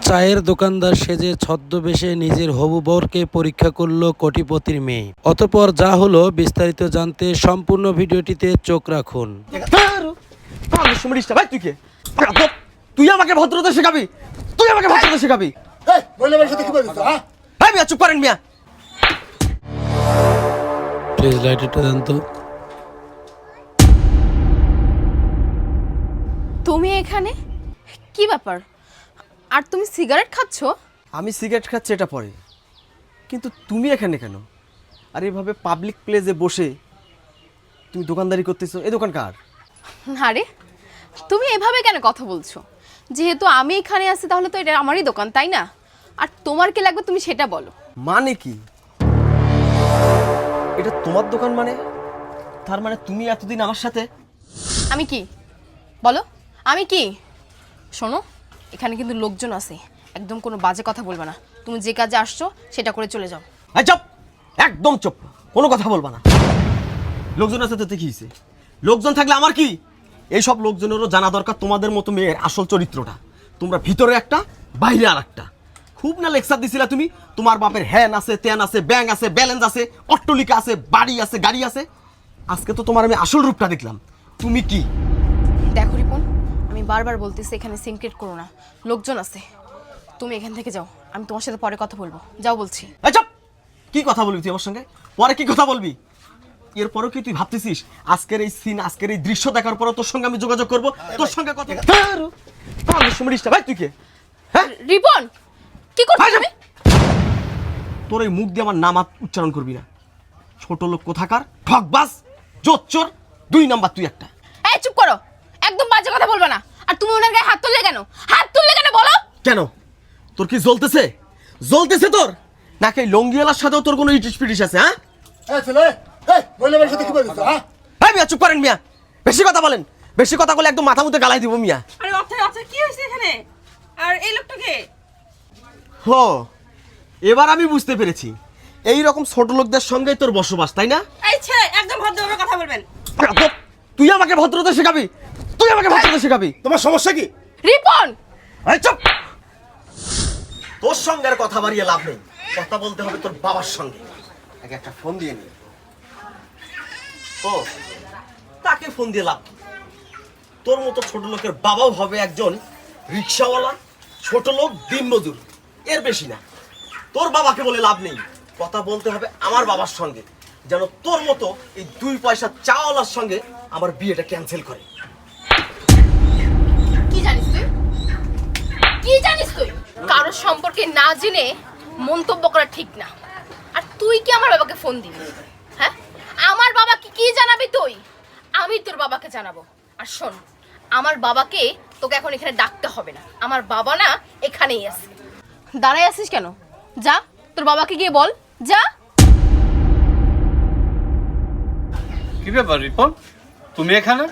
চায়ের দোকানদার সেজে ছদ্মবেশে নিজের হবু বরকে পরীক্ষা করল কোটিপতির মেয়ে। অতঃপর যা হলো বিস্তারিত জানতে সম্পূর্ণ ভিডিওটিতে চোখ রাখুন। ভাই তুই কে? তুই আমাকে ভদ্রতা শেখাবি? তুই আমাকে ভদ্রতা শেখাবি? মিয়া চুপ করেন মিয়া। প্লিজ লাইটারটা দেন তো। তুমি এখানে কি ব্যাপার? আর তুমি সিগারেট খাচ্ছ? আমি সিগারেট খাচ্ছি এটা পরে, কিন্তু তুমি এখানে কেন? আর এভাবে পাবলিক প্লেসে বসে তুমি দোকানদারি করতেছো? এই দোকান কার? আরে তুমি এভাবে কেন কথা বলছো? যেহেতু আমি এখানে আছি তাহলে তো এটা আমারই দোকান, তাই না? আর তোমার কি লাগবে তুমি সেটা বলো। মানে কি? এটা তোমার দোকান মানে? তার মানে তুমি এতদিন আমার সাথে? আমি কি বলো? আমি কি? শোনো, এখানে কিন্তু লোকজন আছে, একদম কোনো বাজে কথা বলবে না। তুমি যে কাজে আসছো সেটা করে চলে যাও। চুপ, একদম চুপ, কোনো কথা বলবা না। লোকজন আছে তো কি হয়েছে? লোকজন থাকলে আমার কি? এইসব লোকজনেরও জানা দরকার তোমাদের মতো মেয়ের আসল চরিত্রটা। তোমরা ভিতরে একটা, বাইরে আর একটা। খুব না লেকচার দিছিলা তুমি? তোমার বাপের হ্যান আছে, ত্যান আছে, ব্যাংক আছে, ব্যালেন্স আছে, অট্টলিকা আছে, বাড়ি আছে, গাড়ি আছে। আজকে তো তোমার আমি আসল রূপটা দেখলাম। তুমি কি? দেখো রিপন, আমি বারবার বলতেছি এখানে সিনক্রেট করো না, লোকজন আছে। তুমি এখান থেকে যাও, আমি তোমার সাথে পরে কথা বলবো। যাও বলছি। চুপ! কি কথা বলবি তুই আমার সঙ্গে? পরে কি কথা বলবি? এরপরও কি তুই ভাবতেছিস আজকের এই সিন, আজকের এই দৃশ্য দেখার পর তোর সঙ্গে আমি যোগাযোগ করবো? তোর সঙ্গে কথা ভাই তুই কে? হ্যাঁ রিপন, কি করছিস তুমি? তোর এই মুখ দিয়ে আমার নাম উচ্চারণ করবি না। ছোট লোক কোথাকার, ঠকবাজ, জোচ্চোর, 2 নাম্বার তুই একটা। এই চুপ করো, একদম বাজে কথা বলবে না। আর তুমি ওনার গায়ে হাত তুললে কেন? হাত তুললে কেন বলো? কেন? তোর কি জ্বলতেছে? জ্বলতেছে তোর? নাকি এই লঙ্গিওয়ালার সাথেও তোর কোনো ইটিস পিটিস আছে? মিয়া চুপ করেন মিয়া, বেশি কথা বলেন। বেশি কথা বলে একদম মাথা মুতে গালাই দিব মিয়া। আরে আচ্ছা কি হইছে এখানে? আর এই লোকটাকে? হো, এবার আমি বুঝতে পেরেছি। এই রকম ছোট লোকদের সঙ্গেই তোর বসবাস, তাই না? এই ছেলে একদম ভদ্রভাবে কথা বলবেন। তুই আমাকে ভদ্রতা শেখাবি? তুই আমাকে ভদ্রতা শেখাবি? তোমার সমস্যা কি? রিপন, এই চুপ! তোর সঙ্গে আর কথা বাড়িয়ে লাভ নেই। কথা বলতে হবে তোর বাবার সঙ্গে। আগে একটা ফোন দিয়ে নি। ও, তাকে ফোন দিয়ে লাভ? তোর মতো ছোট লোকের বাবাও হবে একজন রিকশাওয়ালা, ছোট লোক, দিনমজুর, এর বেশি না। তোর বাবাকে বলে লাভ নেই। কথা বলতে হবে আমার বাবার সঙ্গে, যেন তোর মতো এই 2 পয়সা চাওয়ালার সঙ্গে আমার বিয়েটা ক্যান্সেল করে। কি জানিস তুই? কি জানিস তুই? কারোর সম্পর্কে না জেনে মন্তব্য করা ঠিক না। আর তুই কি আমার বাবাকে ফোন দিবি? হ্যাঁ, আমার বাবাকে কি জানাবি তুই? আমি তোর বাবাকে জানাবো। আর শোন, আমার বাবাকে তোকে এখন এখানে ডাকতে হবে না। আমার বাবা না এখানেই আছে। দাঁড়াই আছিস কেন? যা, তোর বাবাকে গিয়ে বল, যা। কি ব্যাপার রিপন, তুমি এখানে?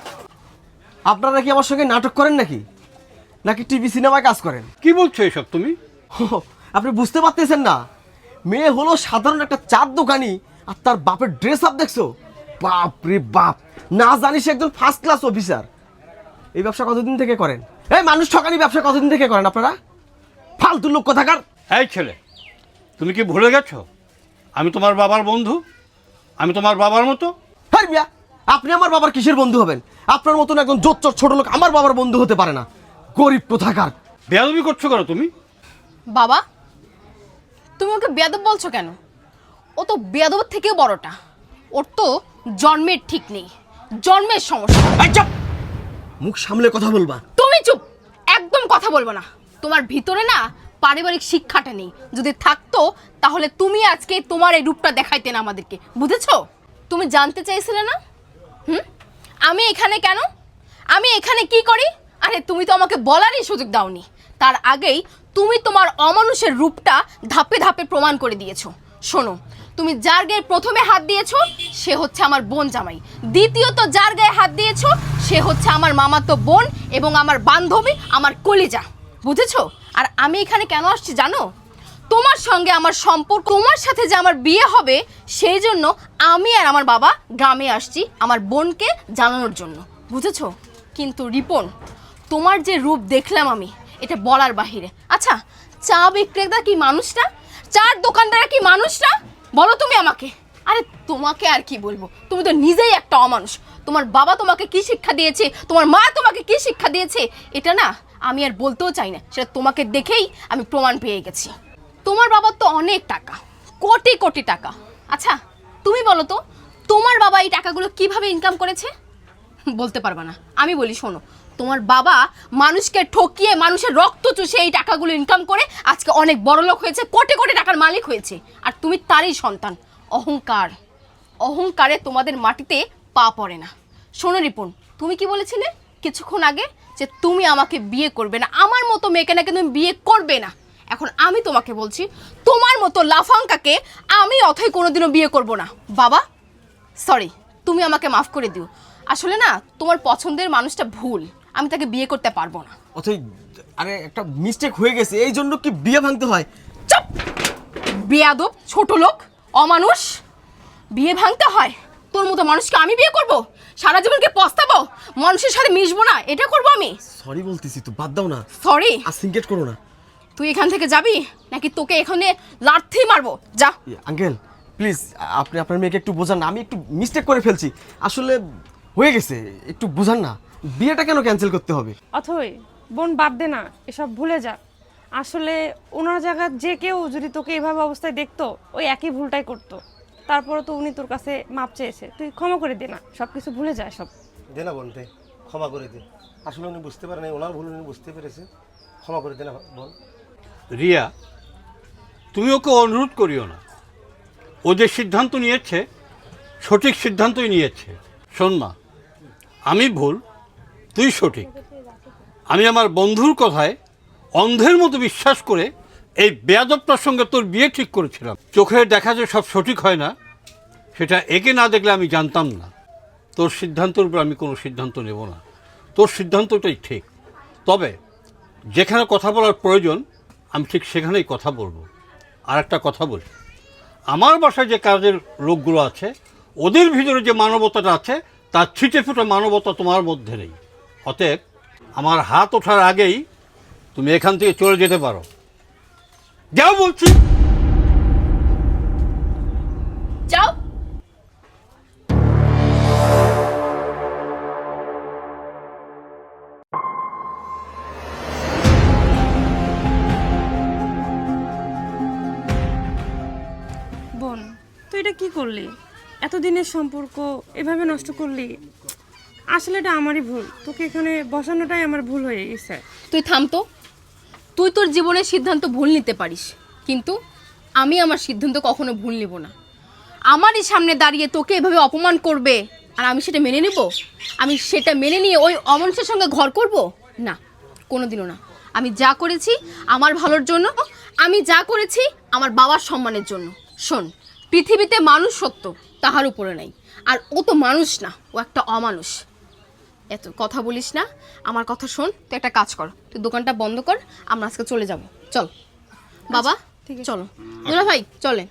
আপনারা কি আমার সঙ্গে নাটক করেন নাকি? নাকি টিভি সিনেমায় কাজ করেন? কি বলছো এসব তুমি? আপনি বুঝতে পারতেছেন না? মেয়ে হলো সাধারণ একটা চার দোকানি, আর তার বাপের ড্রেস আপ দেখছো? বাপ রে বাপ! না জানিস একজন ফার্স্ট ক্লাস অফিসার। এই ব্যবসা কতদিন থেকে করেন? এই মানুষ ঠকানি ব্যবসা কতদিন থেকে করেন আপনারা? ফালতু লোক কোথাকার! এই ছেলে, তুমি কি ভুলে গেছো আমি তোমার বাবার বন্ধু? আমি তোমার বাবার মতো? হ্যাঁ মিয়া, আপনি আমার বাবার কিসের বন্ধু হবেন? আপনার মতন একজন জোচ্চোর ছোট লোক আমার বাবার বন্ধু হতে পারে না। গরিব কোথাকার! বেয়াদবি করছো কেন তুমি? বাবা, তুমি ওকে বেয়াদব বলছো কেন? ও তো বেয়াদবের থেকেও বড়টা। ওর তো জন্মের ঠিক নেই, জন্মের সমস্যা। এই চুপ! মুখ সামলে কথা বলবা। তুমি চুপ, একদম কথা বলবো না। তোমার ভিতরে না পারিবারিক শিক্ষাটা নেই। যদি থাকতো তাহলে তুমি আজকে তোমার এই রূপটা দেখাইতে না আমাদেরকে, বুঝেছো? তুমি জানতে চাইছিলে না আমি এখানে কেন, আমি এখানে কি করি? আরে তুমি তো আমাকে বলারই সুযোগ দাওনি। তার আগেই তুমি তোমার অমানুষের রূপটা ধাপে ধাপে প্রমাণ করে দিয়েছো। শোনো, তুমি যার গায়ে প্রথমে হাত দিয়েছো সে হচ্ছে আমার বোন জামাই। দ্বিতীয়ত যার গায়ে হাত দিয়েছো সে হচ্ছে আমার মামাতো বোন এবং আমার বান্ধবী, আমার কলিজা, বুঝেছো? আর আমি এখানে কেন আসছি জানো? তোমার সঙ্গে আমার সম্পর্ক, তোমার সাথে যে আমার বিয়ে হবে সেই জন্য আমি আর আমার বাবা গ্রামে আসছি আমার বোনকে জানানোর জন্য, বুঝেছো? কিন্তু রিপন, তোমার যে রূপ দেখলাম আমি, এটা বলার বাহিরে। আচ্ছা আচ্ছা চা বিক্রেতা কি মানুষটা, চার দোকানদার কি মানুষটা? বলো তুমি আমাকে। আরে তোমাকে আর কি বলবো, তুমি তো নিজেই একটা অমানুষ। তোমার বাবা তোমাকে কি শিক্ষা দিয়েছে, তোমার মা তোমাকে কি শিক্ষা দিয়েছে, এটা না আমি আর বলতেও চাই না, সেটা তোমাকে দেখেই আমি প্রমাণ পেয়ে গেছি। তোমার বাবার তো অনেক টাকা, কোটি কোটি টাকা। আচ্ছা তুমি বলো তো, তোমার বাবা এই টাকাগুলো কিভাবে ইনকাম করেছে? বলতে পারবা না, আমি বলি শোনো। তোমার বাবা মানুষকে ঠকিয়ে মানুষের রক্ত চুষে এই টাকাগুলো ইনকাম করে আজকে অনেক বড়লোক হয়েছে, কোটি কোটি টাকার মালিক হয়েছে, আর তুমি তারই সন্তান। অহংকার, অহংকারে তোমাদের মাটিতে পা পড়ে না। শোনো রিপন, তুমি কি বলেছিলে কিছুক্ষণ আগে যে তুমি আমাকে বিয়ে করবে না, আমার মতো মেয়েকে নাকি তুমি বিয়ে করবে না। এখন আমি তোমাকে বলছি, তোমার মতো লাফাঙ্কাকে আমি অথই কোনোদিনও বিয়ে করব না। বাবা সরি, তুমি আমাকে মাফ করে দিও। আসলে না তোমার পছন্দের মানুষটা ভুল, আমি তাকে বিয়ে করতে পারবো না। অথই আরে একটা মিস্টেক হয়ে গেছে, এই জন্য কি বিয়ে ভাঙতে হয়? চুপ! বেয়াদব, ছোট লোক, অমানুষ। বিয়ে ভাঙতে হয়? তোর মতো মানুষকে আমি বিয়ে করব? সারা জীবনকে পস্তাবো, মানুষের সাথে মিশবো না, এটা করবো আমি? সরি বলতেছি তো, বাদ দাও না। সরি? আর সিনকেট করো না। তুই এখান থেকে যাবি নাকি তোকে এখানে লাথি মারবো? যা। আঙ্কেল প্লিজ, আপনি আপনার মেয়েকে একটু বোঝান না, আমি একটু মিস্টেক করে ফেলছি, আসলে হয়ে গেছে, একটু বোঝান না। বিয়েটা কেন ক্যান্সেল করতে হবে? অথই বোন বাদ দে না, এসব ভুলে যা। আসলে ওনার জায়গা যে কেউ যদি তোকে এভাবে অবস্থায় দেখতো ওই একই ভুলটাই করতো। তারপরে তো উনি তোর কাছে মাপ চেয়েছে, তুই ক্ষমা করে দে না, সব কিছু ভুলে যায় সব। দে না বোন, দে, ক্ষমা করে দে। আসলে উনি বুঝতে পারেন, ওনার ভুল উনি বুঝতে পেরেছে, ক্ষমা করে দে না বোন। রিয়া, তুমি ওকে অনুরোধ করিও না, ও যে সিদ্ধান্ত নিয়েছে সঠিক সিদ্ধান্তই নিয়েছে। শোন মা, আমি ভুল, তুই সঠিক। আমি আমার বন্ধুর কথায় অন্ধের মতো বিশ্বাস করে এই বেয়াদবটার সঙ্গে তোর বিয়ে ঠিক করেছিলাম। চোখে দেখা যে সব সঠিক হয় না, সেটা একে না দেখলে আমি জানতাম না। তোর সিদ্ধান্তের উপর আমি কোনো সিদ্ধান্ত নেব না, তোর সিদ্ধান্তটাই ঠিক। তবে যেখানে কথা বলার প্রয়োজন আমি ঠিক সেখানেই কথা বলবো। আর একটা কথা বলি, আমার বাসায় যে কাজের লোকগুলো আছে ওদের ভিতরে যে মানবতাটা আছে তার ছিটে ফুটে মানবতা তোমার মধ্যে নেই। অতএব আমার হাত ওঠার আগেই তুমি এখান থেকে চলে যেতে পারো। যাও বলছি। যাও। বোন তুই এটা কি করলি? এতদিনের সম্পর্ক এভাবে নষ্ট করলি। আসলে এটা আমারই ভুল, তোকে এখানে বসানোটাই আমার ভুল হয়ে গেছে। তুই থাম তো। তুই তোর জীবনের সিদ্ধান্ত ভুল নিতে পারিস, কিন্তু আমি আমার সিদ্ধান্ত কখনো ভুল নেব না। আমারই সামনে দাঁড়িয়ে তোকে এভাবে অপমান করবে আর আমি সেটা মেনে নেব? আমি সেটা মেনে নিয়ে ওই অমানুষের সঙ্গে ঘর করব? না, কোনোদিনও না। আমি যা করেছি আমার ভালোর জন্য, আমি যা করেছি আমার বাবার সম্মানের জন্য। শোন, পৃথিবীতে মানুষ সত্য, তাহার উপরে নাই। আর ও তো মানুষ না, ও একটা অমানুষ। এত কথা বলিস না, আমার কথা শোন। তুই একটা কাজ কর, তুই দোকানটা বন্ধ কর, আমরা আজকে চলে যাব। চল বাবা, ঠিক আছে। চলো দুলা ভাই, চলেন।